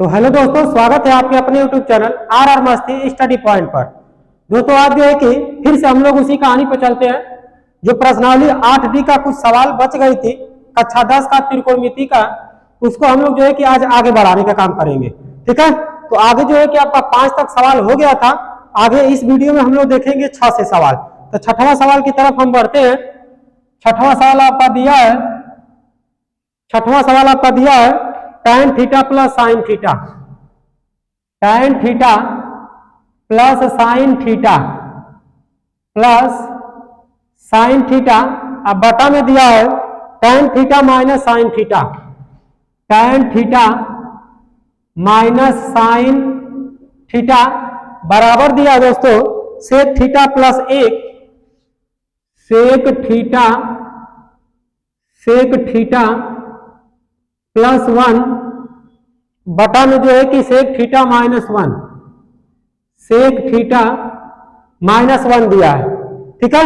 तो हेलो दोस्तों, स्वागत है आपके अपने YouTube चैनल आर मस्ती स्टडी पॉइंट पर। दोस्तों आज जो है कि फिर से हम लोग उसी कहानी पर चलते हैं। जो प्रश्नावली 8D का कुछ सवाल बच गई थी कक्षा 10 का त्रिकोणमिति का, उसको हम लोग जो है कि आज आगे बढ़ाने का काम करेंगे। ठीक है, तो आगे जो है कि आपका 5 तक सवाल हो गया था। आगे इस वीडियो में हम लोग देखेंगे 6 से सवाल। तो छठवां सवाल की तरफ हम बढ़ते हैं। छठवां सवाल आपका दिया है, छठवां सवाल आपका दिया है tan theta plus sine theta, tan theta plus sine theta plus sine theta. अब बटा में दिया है tan theta minus sine theta, tan theta minus sine theta बराबर दिया दोस्तों sec theta plus 1, sec theta plus 1 बटा में जो है कि sec theta minus 1, sec theta minus 1 दिया है। ठीक है,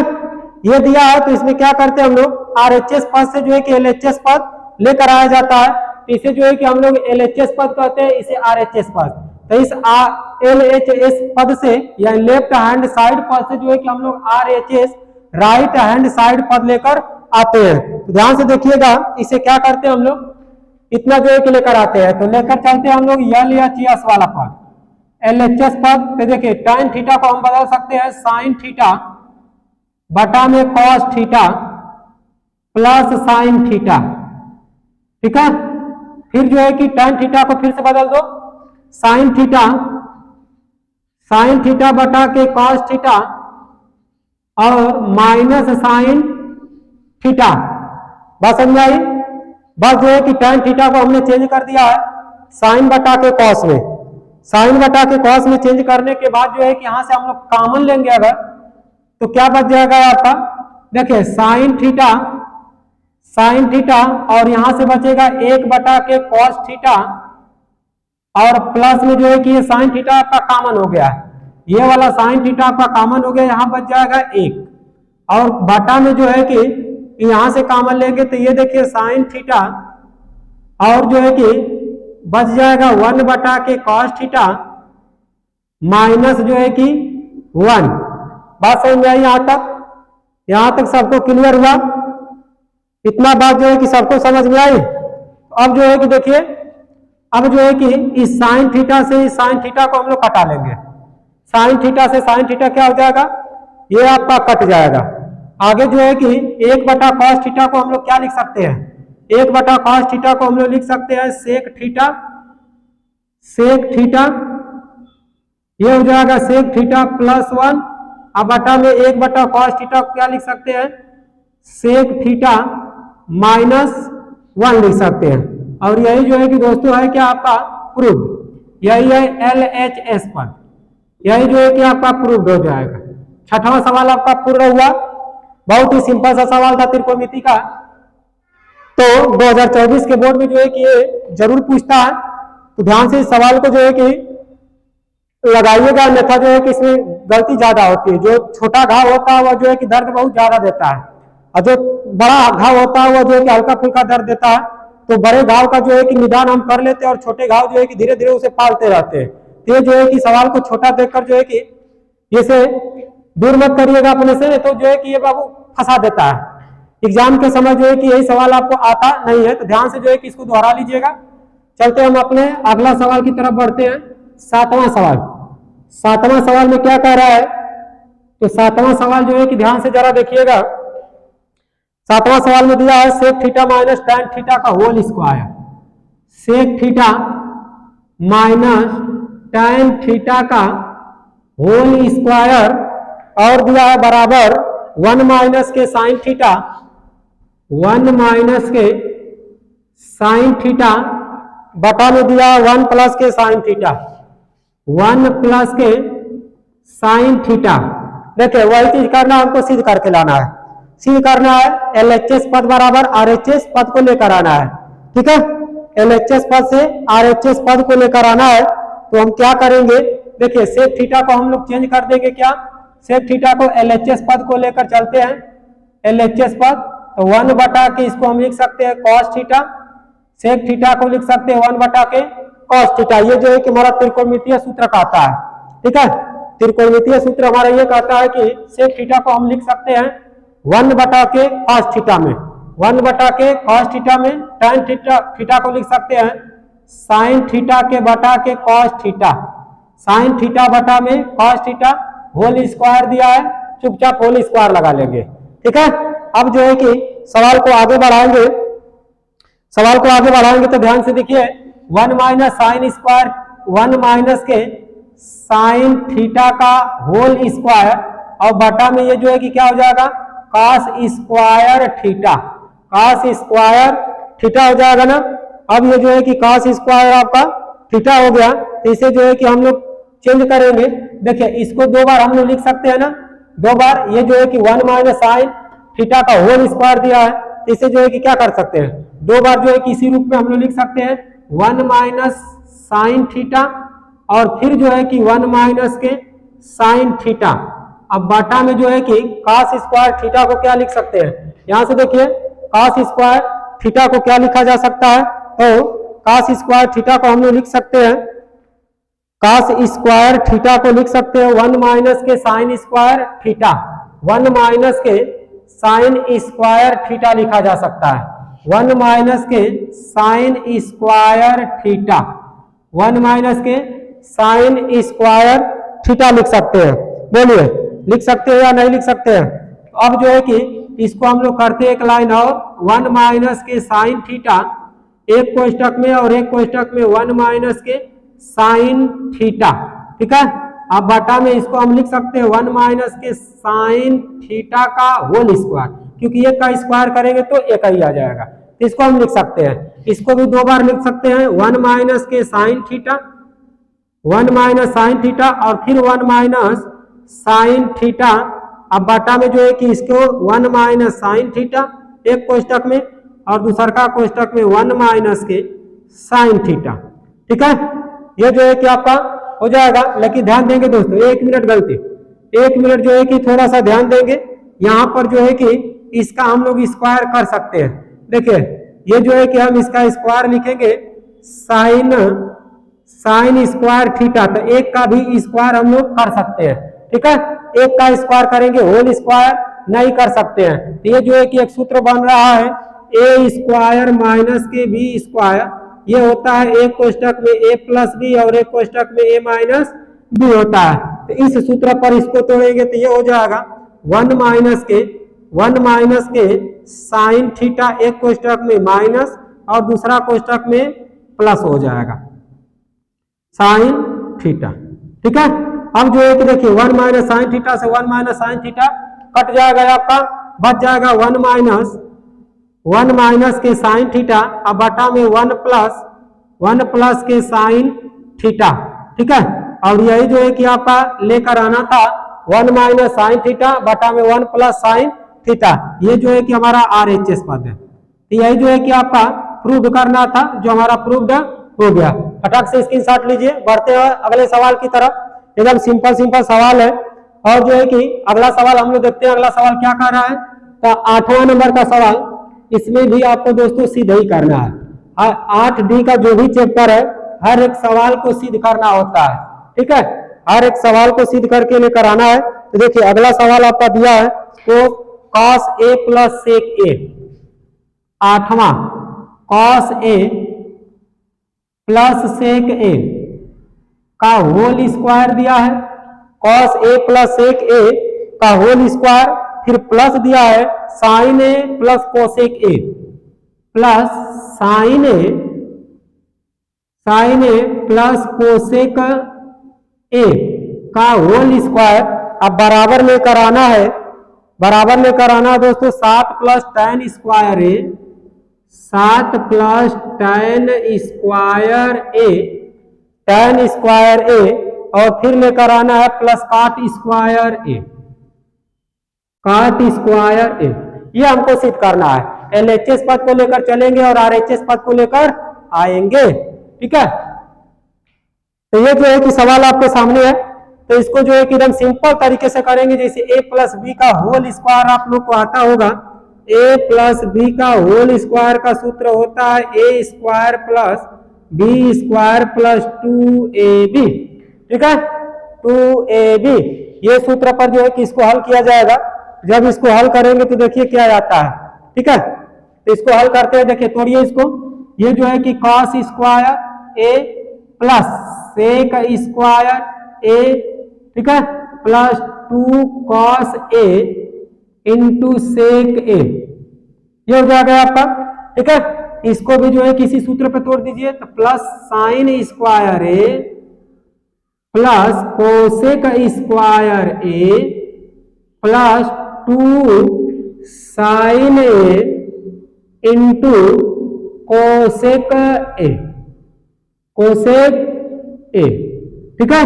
ये दिया है तो इसमें क्या करते हैं हम लोग RHS पद से जो है कि LHS पद लेकर आया जाता है। इसे जो है कि हम लोग LHS पद कहते हैं, इसे RHS पद। तो इस LHS पद से या लेफ्ट हैंड साइड पद से जो है कि हम लोग RHS राइट हैंड साइड पद लेकर आते हैं। तो ध्यान से देखिएगा, इसे क्या करते हैं हम लोग इतना जो है कि लेकर आते हैं। तो लेकर चलते हैं हम लोग LHS वाला पद, LHS पद। तो देखिए tan थीटा को हम बदल सकते हैं साइन थीटा बटा में cos theta plus sine theta. ठीक है, फिर जो है कि tan थीटा को फिर से बदल दो साइन थीटा बटा के कॉस थीटा और माइनस साइन थीटा। बात समझ आई? बस जो है कि tan थीटा को हमने चेंज कर दिया है साइन बटा के कॉस में। साइन बटा के कॉस में चेंज करने के बाद जो है कि यहां से हम लोग कॉमन लेंगे अगर, तो क्या बच जाएगा आपका, देखिए साइन थीटा और यहां से बचेगा 1 बटा के कॉस थीटा और प्लस में जो है कि ये साइन थीटा आपका कॉमन हो गया है, ये वाला साइन थीटा आपका कॉमन हो गया, यहां बच जाएगा 1 और बटा में जो है कि यहां से कॉमन लेंगे तो ये देखिए साइन थीटा और जो है कि बच जाएगा 1 बटा के कॉस थीटा माइनस जो है कि 1। बात समझ में आई? यहां तक सबको क्लियर हुआ? इतना बात जो है कि सबको समझ में आई। अब जो है कि देखिए, अब जो है कि इस साइन थीटा से इस साइन थीटा को हम लोग कटा लेंगे। साइन थीटा से साइन थीटा क्या हो जाएगा, ये आपका कट जाएगा। आगे जो है कि 1 बटा कॉस थीटा को हम लोग क्या लिख सकते हैं, 1 बटा कॉस थीटा को हम लोग लिख सकते हैं सेक थीटा, ये हो जाएगा सेक थीटा प्लस 1। अब बटा में 1 बटा कॉस थीटा को क्या लिख सकते हैं, सेक थीटा माइनस 1 लिख सकते हैं। और यही जो है कि दोस्तों है क्या आपका प्रूव्ड, यही है LHS पद, यही जो है कि आपका प्रूव्ड हो जाएगा। छठवां सवाल आपका पूर्ण हुआ। बहुत ही सिंपल सा सवाल था त्रिकोणमिति का। तो 2024 के बोर्ड में जो है कि ये जरूर पूछता है, तो ध्यान से इस सवाल को जो है कि लगाइएगा, अन्यथा जो है कि इसमें गलती ज्यादा होती है। जो छोटा घाव होता है वह जो है कि दर्द बहुत ज्यादा देता है, और जो बड़ा घाव होता है वह जो है कि हल्का फुल्का दर्द देता है। तो बड़े घाव का जो है कि निदान हम कर लेते हैं और छोटे घाव जो है कि धीरे धीरे उसे पालते रहते हैं। तो ये जो है कि सवाल को छोटा देखकर जो है कि इसे दूर मत करिएगा अपने से, तो जो है कि ये बाबू फंसा देता है। एग्जाम के समय जो है कि यही सवाल आपको आता नहीं है, तो ध्यान से जो है कि इसको दोहरा लीजिएगा। चलते हम अपने अगला सवाल की तरफ बढ़ते हैं। 7वां सवाल, 7वां सवाल में क्या कह रहा है, तो 7वां सवाल जो है कि ध्यान से जरा देखिएगा। 7वां सवाल में दिया है sec theta minus tan theta का whole square, sec theta minus tan theta का होल स्क्वायर और दिया है बराबर 1 माइनस के साइन थीटा, 1 माइनस के साइन थीटा बटा में दिया 1 प्लस के साइन थीटा, 1 प्लस के साइन थीटा। देखिए वही चीज करना, हमको सिद्ध करके लाना है। सिद्ध करना है LHS पद बराबर RHS पद को लेकर आना है। ठीक है, LHS पद से RHS पद को लेकर आना है। तो हम क्या करेंगे, देखिए सेक थीटा को हम लोग चेंज कर देंगे। क्या, सेक थीटा को LHS पद को लेकर चलते हैं, LHS पद। तो 1 बटा के इसको हम लिख सकते हैं कॉस थीटा, सेक थीटा को लिख सकते हैं 1 बटा के कॉस थीटा। ये जो है कि हमारा त्रिकोणमितीय सूत्र कहता है, ठीक है। त्रिकोणमितीय सूत्र हमारा ये कहता है कि सेक थीटा को हम लिख सकते हैं 1 बटा के कॉस थीटा में, 1 बटा के कॉस थीटा में, tan थीटा को लिख सकते हैं साइन थीटा के बटा के कॉस थीटा, साइन थीटा बटा में कॉस थीटा होल स्क्वायर दिया है, चुपचाप होल स्क्वायर लगा लेंगे, ठीक है। अब जो है कि सवाल को आगे बढ़ाएंगे, सवाल को आगे बढ़ाएंगे तो ध्यान से देखिए 1 माइनस साइन स्क्वायर, 1 माइनस के साइन थीटा का होल स्क्वायर और बटा में ये जो है कि क्या हो जाएगा cos square theta, cos square theta हो जाएगा ना। अब ये जो है कि कॉस स्क्वायर आपका थीटा हो गया, तो इसे जो है कि हम लोग चेंज करेंगे। देखिए इसको दो बार हम लोग लिख सकते हैं ना, दो बार। ये जो है कि 1 माइनस साइन थीटा का होल स्क्वायर दिया है, तो इसे जो है कि क्या कर सकते हैं, दो बार जो है कि इसी रूप में हम लोग लिख सकते हैं 1 माइनस साइन थीटा और फिर जो है कि 1 माइनस के साइन थीटा। अब बाटा में जो है कि कॉस स्क्वायर थीटा को क्या लिख सकते हैं, यहां से देखिए कॉस स्क्वायर थीटा को क्या लिखा जा सकता है, तो कॉस स्क्वायर थीटा को हम लोग लिख सकते हैं, कॉस स्क्वायर थीटा को लिख सकते हैं 1 माइनस के साइन स्क्वायर थीटा, 1 माइनस के साइन स्क्वायर थीटा लिखा जा सकता है, 1 माइनस के साइन स्क्वायर थीटा, 1 माइनस के साइन स्क्वायर थीटा लिख सकते हैं। बोलिए लिख सकते हैं या नहीं लिख सकते हैं। अब जो है कि इसको हम लोग करते हैं एक लाइन और 1 माइनस के साइन थीटा, एक कोष्टक में और एक कोष्टक में 1 माइनस के साइन थीटा, ठीक है। अब बटा में इसको हम लिख सकते हैं 1 माइनस के साइन थीटा का होल स्क्वायर, क्योंकि एक का स्क्वायर करेंगे तो एक ही आ जाएगा, इसको हम लिख सकते हैं। इसको भी दो बार लिख सकते हैं 1 माइनस के sine theta, 1 minus sine theta और फिर 1 माइनस साइन थीटा। अब बटा में जो है कि इसको 1 माइनस साइन थीटा एक कोष्टक में और दूसरा कोष्टक में 1 माइनस के साइन थीटा, ठीक है। ये जो है कि आपका हो जाएगा। लेकिन ध्यान देंगे दोस्तों, 1 मिनट गलती, 1 मिनट जो है कि थोड़ा सा ध्यान देंगे। यहाँ पर जो है कि इसका हम लोग स्क्वायर कर सकते हैं। देखिए ये जो है कि हम इसका स्क्वायर लिखेंगे साइन, साइन स्क्वायर थीटा, तो एक का भी स्क्वायर हम लोग कर सकते हैं, ठीक है। एक का स्क्वायर करेंगे होल स्क्वायर नहीं कर सकते हैं। तो ये जो है कि एक सूत्र बन रहा है ए स्क्वायर माइनस के बी स्क्वायर, ये होता है एक कोष्टक में ए प्लस बी और एक कोष्टक में ए माइनस बी होता है। तो इस सूत्र पर इसको तोड़ेंगे तो ये हो जाएगा 1 माइनस के साइन थीटा, एक कोष्टक में माइनस और दूसरा कोष्टक में प्लस हो जाएगा साइन थीटा, ठीक है। अब जो है कि देखिए 1 माइनस साइन थीटा से 1 माइनस साइन थीटा कट जाएगा, आपका बच जाएगा 1 माइनस के साइन थीटा, अब बटा में 1 प्लस के साइन थीटा, ठीक है। और यही जो है कि आपका लेकर आना था 1 माइनस साइन थीटा बटा में 1 प्लस साइन थीटा, ये जो है कि हमारा RHS पद है। तो यही जो है कि आपका प्रूव करना था, जो हमारा प्रूव्ड हो गया। फटाक से स्क्रीनशॉट लीजिए। बढ़ते हैं अगले सवाल की तरफ। एकदम सिंपल सवाल है। और जो है कि अगला सवाल हम लोग देखते हैं, अगला सवाल क्या कर रहा है। तो 8वां नंबर का सवाल, इसमें भी आपको दोस्तों सिद्ध ही करना है। 8D का जो भी चैप्टर है, हर एक सवाल को सिद्ध करना होता है, ठीक है। हर एक सवाल को सिद्ध करके लेकर आना है। तो देखिए अगला सवाल आपका दिया है, तो cos A plus sec A, 8वां cos A plus sec ए का होल स्क्वायर दिया है। कॉस ए प्लस सेक ए का होल स्क्वायर, फिर प्लस दिया है sine A plus cosec A, plus sine A plus cosec A का होल स्क्वायर। अब बराबर में कराना है, बराबर में कराना है दोस्तों 7 प्लस tan स्क्वायर ए, 7 प्लस tan स्क्वायर ए, tan स्क्वायर ए, और फिर लेकर आना है प्लस काट स्क्वायर ए, काट स्क्वायर ए। ये हमको सिद्ध करना है। LHS पद को लेकर चलेंगे और RHS पद को लेकर आएंगे, ठीक है। तो ये जो है कि सवाल आपके सामने है। तो इसको जो है कि एकदम सिंपल तरीके से करेंगे, जैसे a प्लस बी का होल स्क्वायर आप लोग को आता होगा। a प्लस बी का होल स्क्वायर का सूत्र होता है a square plus B square plus 2ab, ठीक है, 2ab। ये सूत्र पर जो है कि इसको हल किया जाएगा। जब इसको हल करेंगे तो देखिए क्या आता है, ठीक है। तो इसको हल करते हैं, देखिए तोड़िए इसको। ये जो है कि cos square A plus sec square ए, ठीक है, plus 2 cos A into sec ए, ये हो जाएगा आपका, ठीक है। इसको भी जो है किसी सूत्र पे तोड़ दीजिए, तो plus sine square A plus cosec square A plus 2 sine A into cosec A, cosec A, ठीक है,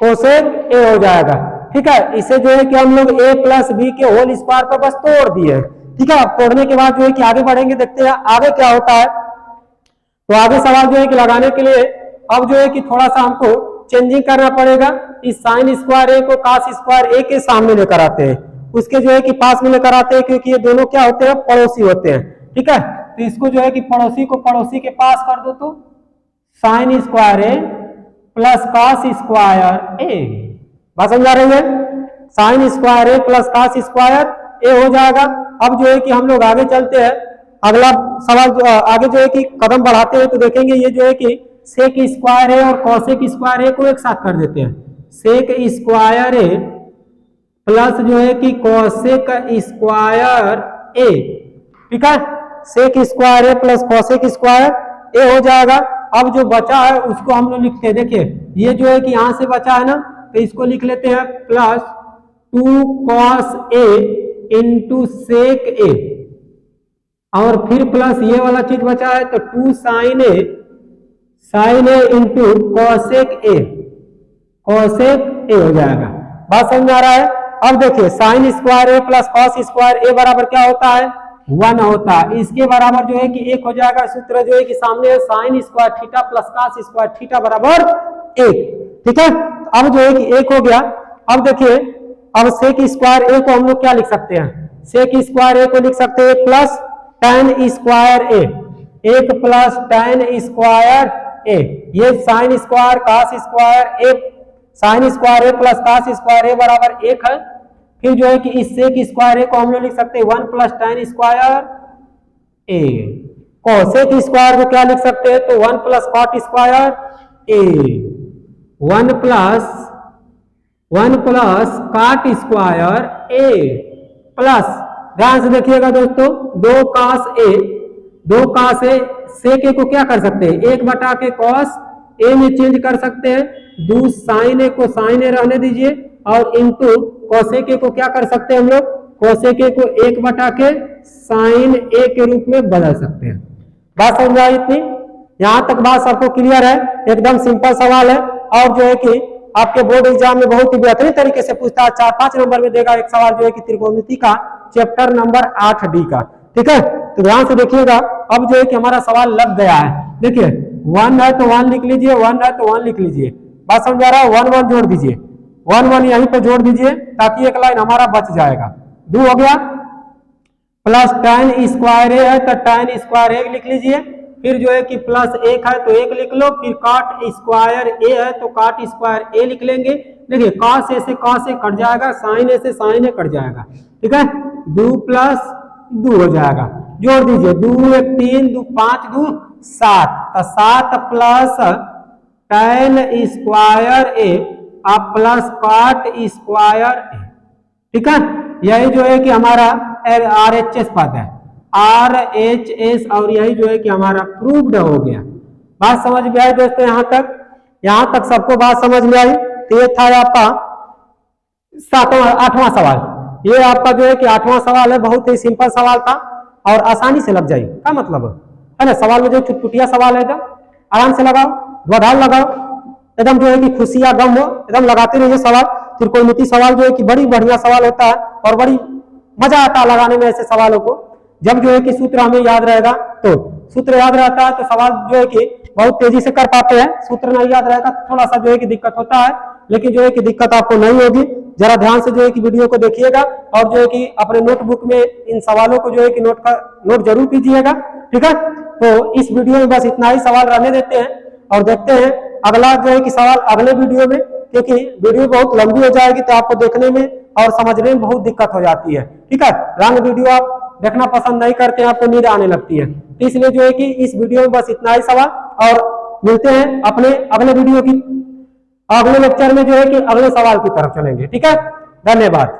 कोसेक ए हो जाएगा, ठीक है। इसे जो है कि हम लोग a प्लस बी के होल स्क्वायर पर बस तोड़ दिए, ठीक है। अब तोड़ने के बाद जो है कि आगे बढ़ेंगे, देखते हैं आगे क्या होता है। तो आगे सवाल जो है कि लगाने के लिए अब जो है कि थोड़ा सा हमको चेंजिंग करना पड़ेगा। इस साइन स्क्वायर ए को कॉस स्क्वायर ए के सामने लेकर आते हैं, उसके जो है कि पास में लेकर आते हैं, क्योंकि ये दोनों क्या होते हैं, पड़ोसी होते हैं, ठीक है। तो इसको जो है कि पड़ोसी को पड़ोसी के पास कर दो, तो sign square A plus cos square ए, बात समझा रही है, sign square A plus cos square ए हो जाएगा। अब जो है कि हम लोग आगे चलते हैं, अगला सवाल आगे जो है कि कदम बढ़ाते हैं, तो देखेंगे ये जो है कि सेक स्क्वायर ए और कॉसेक स्क्वायर ए को एक साथ कर देते हैं, सेक स्क्वायर ए प्लस जो है कि कॉसेक स्क्वायर ए, ठीक है, sec square A plus cosec square ए हो जाएगा। अब जो बचा है उसको हम लोग लिखते हैं, देखिए ये जो है कि यहां से बचा है ना, तो इसको लिख लेते हैं plus 2 cos A into sec ए, और फिर प्लस ये वाला चीज बचा है तो 2 sine A into cosec A, cosec A हो जाएगा। बात समझ आ रहा है। अब देखिए sine square A plus cos square A बराबर क्या होता है, 1 होता है। इसके बराबर जो है कि 1 हो जाएगा। सूत्र जो है कि सामने है, sine square theta plus cos square theta बराबर 1, ठीक है। अब जो है कि 1 हो गया। अब देखिए अब सेक स्क्वायर ए को हम लोग क्या लिख सकते हैं, सेक स्क्वायर ए को लिख सकते हैं प्लस tan स्क्वायर ए, 1 प्लस tan स्क्वायर ए, ये sine square cos square A, sign square A plus cos square A बराबर 1 है। फिर जो है कि इस सेक स्क्वायर ए को हम लोग लिख सकते हैं 1 प्लस tan स्क्वायर ए, कोसेक स्क्वायर को क्या लिख सकते हैं, तो 1 plus cot square A, 1 plus cot square A plus, ध्यान से देखिएगा दोस्तों, 2 कॉस ए, सेक ए को क्या कर सकते हैं, 1 बटा के कॉस ए में चेंज कर सकते हैं, 2 साइन ए को साइन ए रहने दीजिए, और इंटू कोसेक ए को क्या कर सकते हैं हम लोग, कोसेक ए को 1 बटा के साइन ए के रूप में बदल सकते हैं। बात समझ आई इतनी, यहां तक बात सबको क्लियर है, एकदम सिंपल सवाल है। और जो है कि आपके बोर्ड एग्जाम में बहुत ही बेहतरीन तरीके से पूछता है, 4-5 नंबर में देगा एक सवाल जो है कि त्रिकोणमिति का चैप्टर नंबर 8D का, ठीक है। तो ध्यान से देखिएगा, अब जो है कि हमारा सवाल लग गया है। देखिए 1 है तो 1 लिख लीजिए, 1 है तो 1 लिख लीजिए, बात समझ आ रहा है। 1 जोड़ दीजिए, 1 यहीं पे जोड़ दीजिए, ताकि एक लाइन हमारा बच जाएगा। 2 हो गया, प्लस tan स्क्वायर ए है तो tan स्क्वायर ए लिख लीजिए, फिर जो है कि प्लस 1 है तो 1 लिख लो, फिर कॉट स्क्वायर ए है तो कॉट स्क्वायर ए लिख लेंगे। देखिए कॉस ए से कॉस ए कट जाएगा, साइन ए से साइन ए कट जाएगा, ठीक है। 2 प्लस 2 हो जाएगा, जोड़ दीजिए, 2 1 3 2 5 2 7, तो 7 प्लस tan स्क्वायर ए अब प्लस कॉट स्क्वायर ए, ठीक है। यही जो है कि हमारा RHS पद है, RHS, और यही जो है कि हमारा प्रूव्ड हो गया। बात समझ में आई दोस्तों, यहां तक सबको बात समझ में आई। तो ये था आपका 8वां सवाल। ये आपका जो है कि 8वां सवाल है, बहुत ही सिंपल सवाल था और आसानी से लग जाएगी। क्या मतलब है ना, सवाल में जो चुटपुटिया सवाल है, एकदम आराम से लगाओ, धुआधार लगाओ, एकदम जो है कि खुशी या गम हो, एकदम लगाते रहिए सवाल। त्रिकोणमिति सवाल जो है कि बड़ी बढ़िया सवाल होता है और बड़ी मजा आता है लगाने में ऐसे सवालों को। जब जो है कि सूत्र हमें याद रहेगा, तो सूत्र याद रहता है तो सवाल जो है कि बहुत तेजी से कर पाते हैं। सूत्र नहीं याद रहेगा तो थोड़ा सा जो है कि दिक्कत होता है, लेकिन जो है कि दिक्कत आपको नहीं होगी। जरा ध्यान से जो है कि वीडियो को देखिएगा और जो है कि अपने नोटबुक में इन सवालों को जो है कि नोट जरूर कीजिएगा, ठीक है। तो इस वीडियो में बस इतना ही सवाल रहने देते हैं और देखते हैं अगला जो है कि सवाल अगले वीडियो में, क्योंकि वीडियो बहुत लंबी हो जाएगी तो आपको देखने में और समझने में बहुत दिक्कत हो जाती है। ठीक है, लॉन्ग वीडियो आप देखना पसंद नहीं करते हैं, आपको नींद आने लगती है, तो इसलिए जो है कि इस वीडियो में बस इतना ही सवाल, और मिलते हैं अपने अगले वीडियो की अगले लेक्चर में जो है कि अगले सवाल की तरफ चलेंगे। ठीक है, धन्यवाद।